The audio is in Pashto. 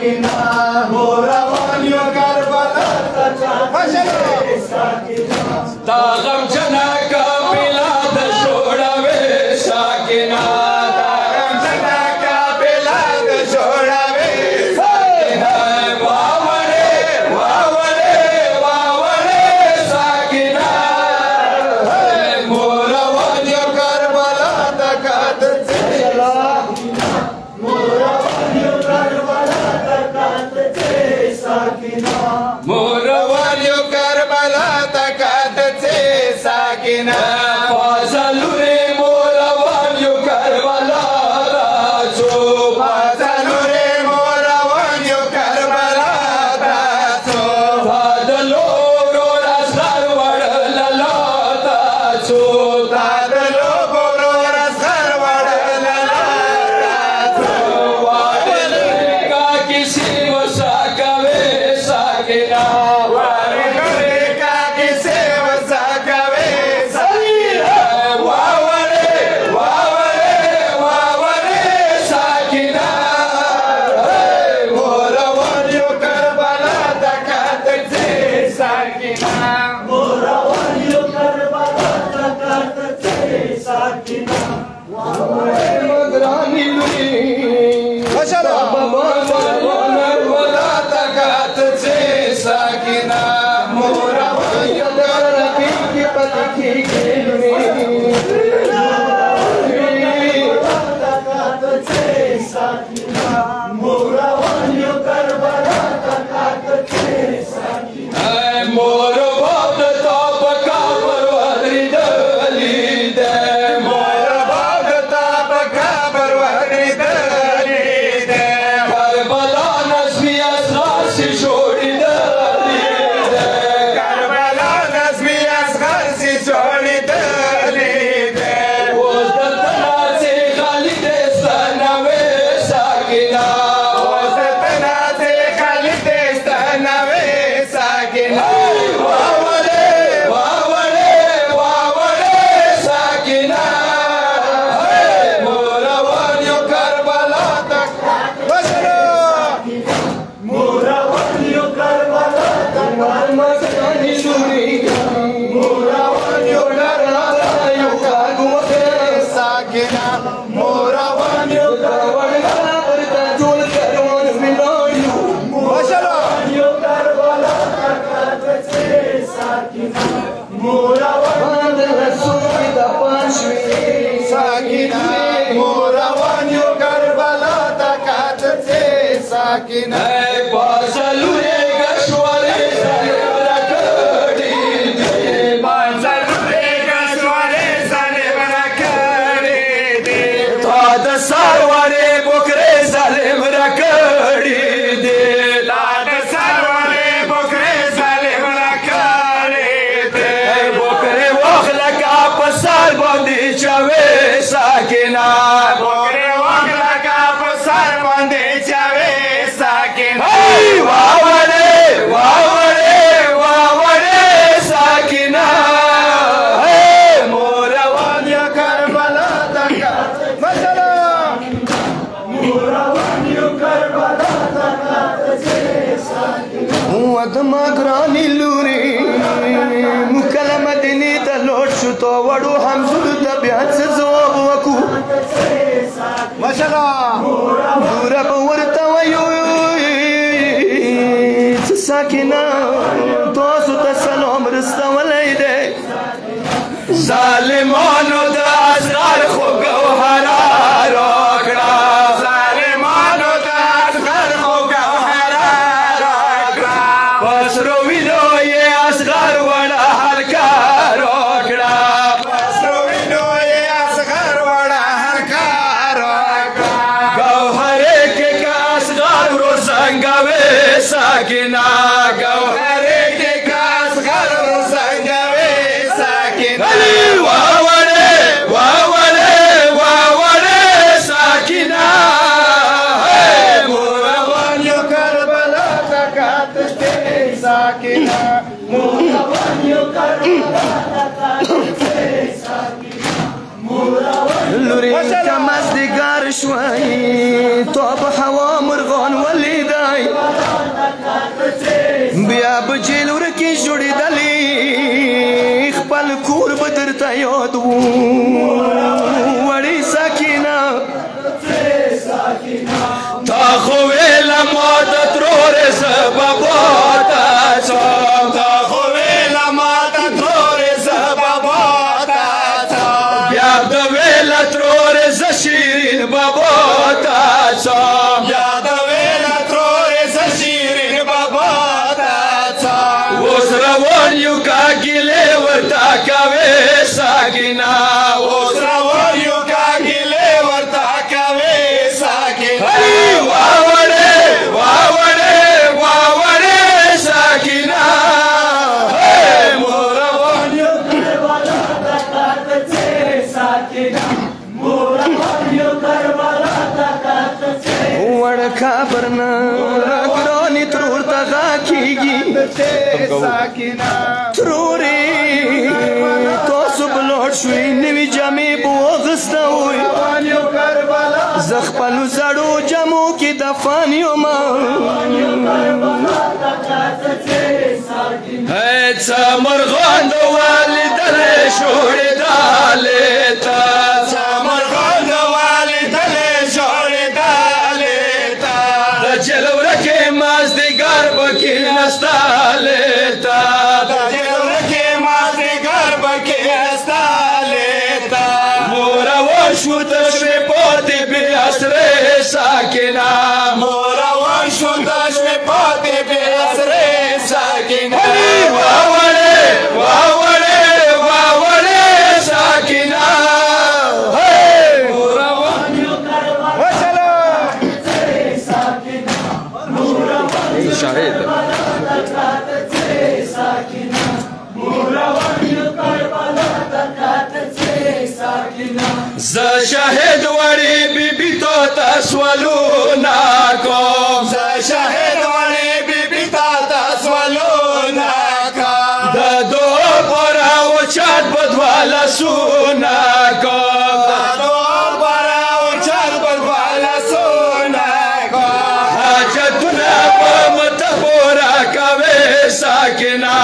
ساکنا موروان یو کربلا تچاته ساکنا دا غم جنا قافله د جوړوي ساکنا دا غم جنا قافله د جوړوي ساکنا واوړې واوړې واوړې ساکنا موروان یو کربلا تچاته موروان یو کربلا تچاته ساکنا موروان یو کربلا تچاته ساکنا فازلوري موروان یو کربلا راځو فازلوري موروان یو کربلا راځو فادلو ورور اسرار وړل تاسو فادلو ورور اسرار وړل تاسو واړل کا کسی وسا کوي ساکنا واړل کا کسی وسا کوي ساکنا واوړې واوړې واوړې ساکنا موروان یو کربلا تچاته ساکنا موروان یو کربلا تچاته ساکنا مگرانی لوی بابا ولا تکات سے ساکنا موروان یو ربی کی پتکی گلوی تچاته ساکنا موروان یو کربلا تچاته ساکنا مور باب تا پکا پروادری دلی دے مور باغ تا بکابر وردی دے کربلا نسبی اسرار سی جوڑی دلی دے کربلا نظمی اصغر سی جوڑی دلی دے وزدتنا سے خالی دستانوے ساکنا وزدتنا سے خالی دستانوے ساکنا واوڑے واوڑے واوڑے ساکنا موروان یو کربلا تک موروان یو کربلا مگرانی لوی موروان یو کربلا یو کربلا ساکنا موروان یو کربلا موروان یو کربلا تچاته ساکنا موروان ساکنا موروان یو کربلا تچاته ساکنا بازلوی گشواری رکڑی دی بازلوی گشواری سالم رکڑی دی تا د سروری بکری ظالم رکڑی دی لاد سروری بکری سالم رکڑی دی بکری وخلکا پسال باندې چوي ساکنا بکری وخلکا پسال باندې چوي ساکنا واوړې واوړې واوړې ساکنا موروان یو کربلا مثلا موروان یو کربلا ودما گرانی لوري مکلمه دینی ته لوټ شو تو وړو حمزه د بیا څه جواب وکو مثلا دور په ورته وایو ساکنا تاسو ته سلام رسولای دی ظالمانو د اسرار خو ګوهرا راکړه ظالمانو د اصغر خو ګوهرا راکړه پسرو وینو یې اصغر وړه هلکه راکړه پسرو وینو یې اصغر وړه هلکه راکړه ګوهرې کې که اصغر ورو زنګوي ساکنا ګوهرې کې که اصغر ورو زنګوي ساکنا واوړې واوړې واوړې ساکنا موروان یو کربلا تچاته ساکنا موروان یو کربلا تچاته ساکنا لوري کمزدګار شوي تو په هوا مرغان ولیدا وای بیا به جیل ورکې جوړېدلې خپل کور به درته یاد و وړې سکینه تا خو ویله ما د ترورې زه به باته ځم تا خو ویله ما د ترورې زه به باته ځم بیا د ویله ترورې زه شیرین به باته ځم بیا د ویله ترورې زه شیرین به باته ځم اوس روان یو کا ګیلې ورته کوې ساکینه اوس روان یو کا ګیلې ورته کوې ساکینه کابرنا ګرانې ترور ته غاکېږي ترورې تاسو به لاړ شوئ نوي جامې به واغسته وئ زه خپلو زړو جامو کې دفن یمه څه مرغان د والدلې شوړېدلې ته څه مرغان د والدلې شوړېدلې ته د جیل ورکې مازدیګر به کېناستلې ته د جیل ورکې مازدیګر به کېناستلې ته موره وشو د شپې پاتې بې اسرې ساکینه موره وشو د شپې پاتې بې اسرې ساکینه زه شاهد وړې بیبي ته تسولونه کوم زه شاهد وړې بیبي ته تسولونه کوم د دعا پر اوچت به دوه لاسونه کوم د دعا پر اوچت به دوه لاسونه کوم حاجتونه به مته پوره کوې ساکینه